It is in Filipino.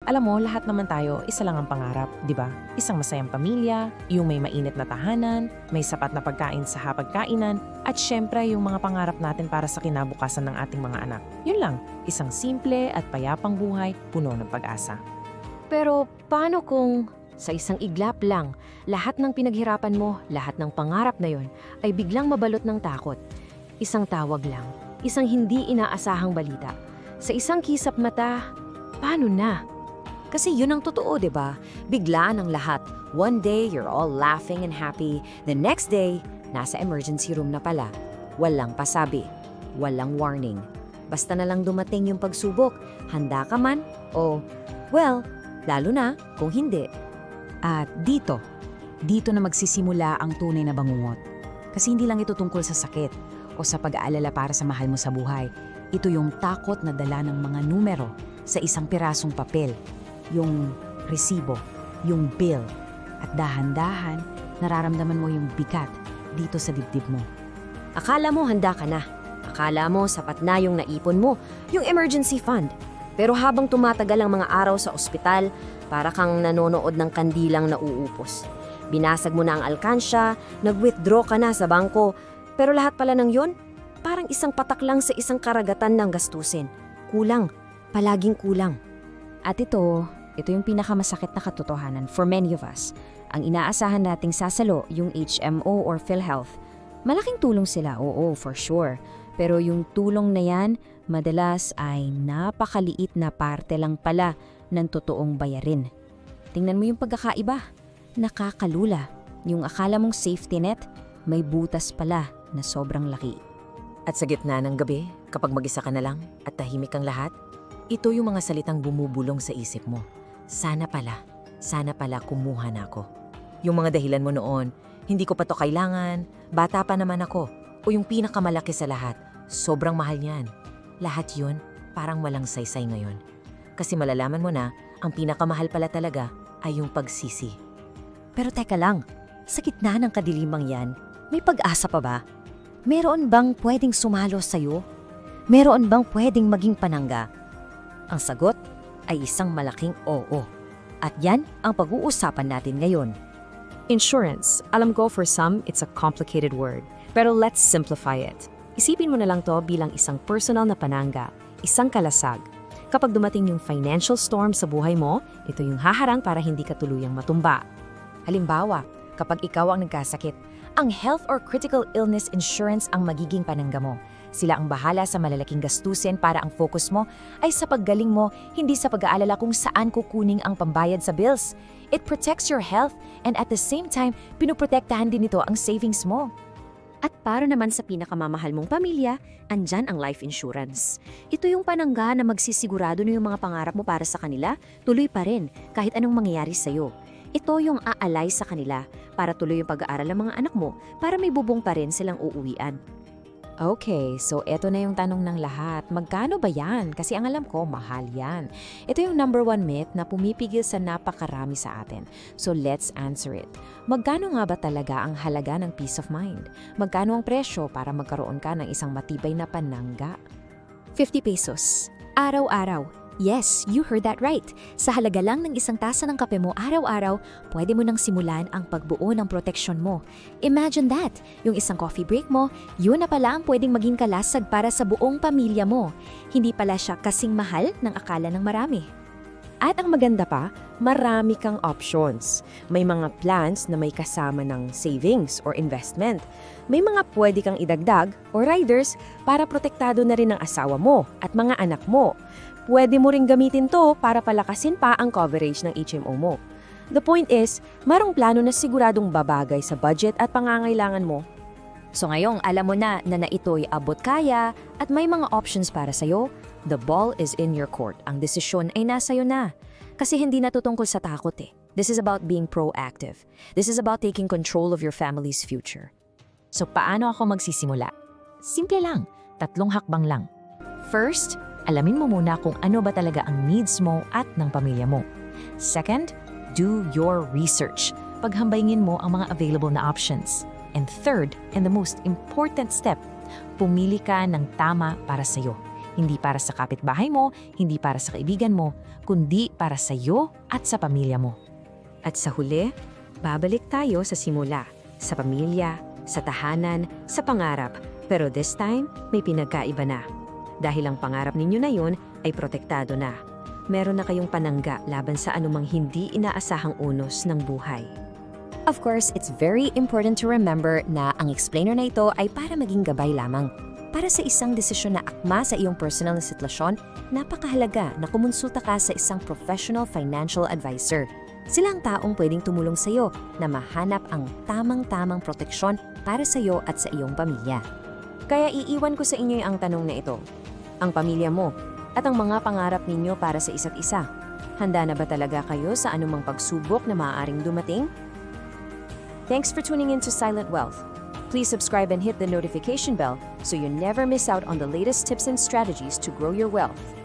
Alam mo, lahat naman tayo, isa lang ang pangarap, di ba? Isang masayang pamilya, yung may mainit na tahanan, may sapat na pagkain sa hapagkainan, at syempre yung mga pangarap natin para sa kinabukasan ng ating mga anak. Yun lang, isang simple at payapang buhay, puno ng pag-asa. Pero paano kung sa isang iglap lang, lahat ng pinaghirapan mo, lahat ng pangarap na yon ay biglang mabalot ng takot? Isang tawag lang, isang hindi inaasahang balita. Sa isang kisap mata, paano na? Kasi yun ang totoo, di ba? Bigla ng lahat. One day, you're all laughing and happy. The next day, nasa emergency room na pala. Walang pasabi. Walang warning. Basta na lang dumating yung pagsubok. Handa ka man? O, well, lalo na kung hindi. At dito na magsisimula ang tunay na bangungot. Kasi hindi lang ito tungkol sa sakit o sa pag-aalala para sa mahal mo sa buhay. Ito yung takot na dala ng mga numero sa isang pirasong papel. Yung resibo, yung bill. At dahan-dahan, nararamdaman mo yung bigat dito sa dibdib mo. Akala mo handa ka na. Akala mo sapat na yung naipon mo, yung emergency fund. Pero habang tumatagal ang mga araw sa ospital, para kang nanonood ng kandilang nauupos. Binasag mo na ang alkansya, nag-withdraw ka na sa bangko, pero lahat pala ng yon, parang isang patak lang sa isang karagatan ng gastusin. Kulang, palaging kulang. At ito yung pinakamasakit na katotohanan for many of us. Ang inaasahan nating sasalo, yung HMO or PhilHealth. Malaking tulong sila, oo, for sure. Pero yung tulong na yan, madalas ay napakaliit na parte lang pala ng totoong bayarin. Tingnan mo yung pagkakaiba. Nakakalula. Yung akala mong safety net, may butas pala na sobrang laki. At sa gitna ng gabi, kapag mag-isa ka na lang at tahimik ang lahat, ito yung mga salitang bumubulong sa isip mo. Sana pala kumuha na ako. Yung mga dahilan mo noon, hindi ko pa to kailangan, bata pa naman ako, o yung pinakamalaki sa lahat, sobrang mahal niyan. Lahat yun, parang walang saysay ngayon. Kasi malalaman mo na, ang pinakamahal pala talaga ay yung pagsisi. Pero teka lang, sa gitna ng kadilimang yan, may pag-asa pa ba? Meron bang pwedeng sumalo sa'yo? Meron bang pwedeng maging panangga? Ang sagot ay isang malaking oo. At yan ang pag-uusapan natin ngayon. Insurance. Alam ko for some, it's a complicated word. Pero let's simplify it. Isipin mo na lang to bilang isang personal na panangga, isang kalasag. Kapag dumating yung financial storm sa buhay mo, ito yung haharang para hindi ka tuluyang matumba. Halimbawa, kapag ikaw ang nagkasakit, ang health or critical illness insurance ang magiging panangga mo. Sila ang bahala sa malalaking gastusin para ang focus mo ay sa paggaling mo, hindi sa pag-aalala kung saan kukuning ang pambayad sa bills. It protects your health and at the same time, pinoprotektahan din ito ang savings mo. At para naman sa pinakamamahal mong pamilya, andyan ang life insurance. Ito yung panangga na magsisigurado na yung mga pangarap mo para sa kanila, tuloy pa rin kahit anong mangyayari sa'yo. Ito yung aalay sa kanila para tuloy yung pag-aaral ng mga anak mo para may bubong pa rin silang uuwian. Okay, so eto na yung tanong ng lahat. Magkano ba yan? Kasi ang alam ko, mahal yan. Ito yung number one myth na pumipigil sa napakarami sa atin. So let's answer it. Magkano nga ba talaga ang halaga ng peace of mind? Magkano ang presyo para magkaroon ka ng isang matibay na panangga? 50 pesos. Araw-araw. Yes, you heard that right. Sa halaga lang ng isang tasa ng kape mo araw-araw, pwede mo nang simulan ang pagbuo ng proteksyon mo. Imagine that! Yung isang coffee break mo, yun na pala ang pwedeng maging kalasag para sa buong pamilya mo. Hindi pala siya kasing mahal ng akala ng marami. At ang maganda pa, marami kang options. May mga plans na may kasama ng savings or investment. May mga pwede kang idagdag o riders para protektado na rin ang asawa mo at mga anak mo. Pwede mo ring gamitin to para palakasin pa ang coverage ng HMO mo. The point is, marong plano na siguradong babagay sa budget at pangangailangan mo. So ngayong alam mo na ito'y abot kaya at may mga options para sa'yo, the ball is in your court. Ang desisyon ay nasa'yo na. Kasi hindi natutungkol sa takot eh. This is about being proactive. This is about taking control of your family's future. So paano ako magsisimula? Simple lang, 3 hakbang lang. First, alamin mo muna kung ano ba talaga ang needs mo at ng pamilya mo. Second, do your research. Paghambayngin mo ang mga available na options. And third, and the most important step, pumili ka ng tama para sa'yo. Hindi para sa kapitbahay mo, hindi para sa kaibigan mo, kundi para sa iyo at sa pamilya mo. At sa huli, babalik tayo sa simula, sa pamilya, sa tahanan, sa pangarap. Pero this time, may pinagkaiba na. Dahil ang pangarap ninyo na yun ay protektado na. Meron na kayong panangga laban sa anumang hindi inaasahang unos ng buhay. Of course, it's very important to remember na ang explainer na ito ay para maging gabay lamang. Para sa isang desisyon na akma sa iyong personal na sitwasyon, napakahalaga na kumonsulta ka sa isang professional financial advisor. Sila ang taong pwedeng tumulong sa iyo na mahanap ang tamang-tamang proteksyon para sa iyo at sa iyong pamilya. Kaya iiwan ko sa inyo ang tanong na ito. Ang pamilya mo at ang mga pangarap ninyo para sa isa't isa. Handa na ba talaga kayo sa anumang pagsubok na maaaring dumating? Thanks for tuning in to Silent Wealth. Please subscribe and hit the notification bell so you never miss out on the latest tips and strategies to grow your wealth.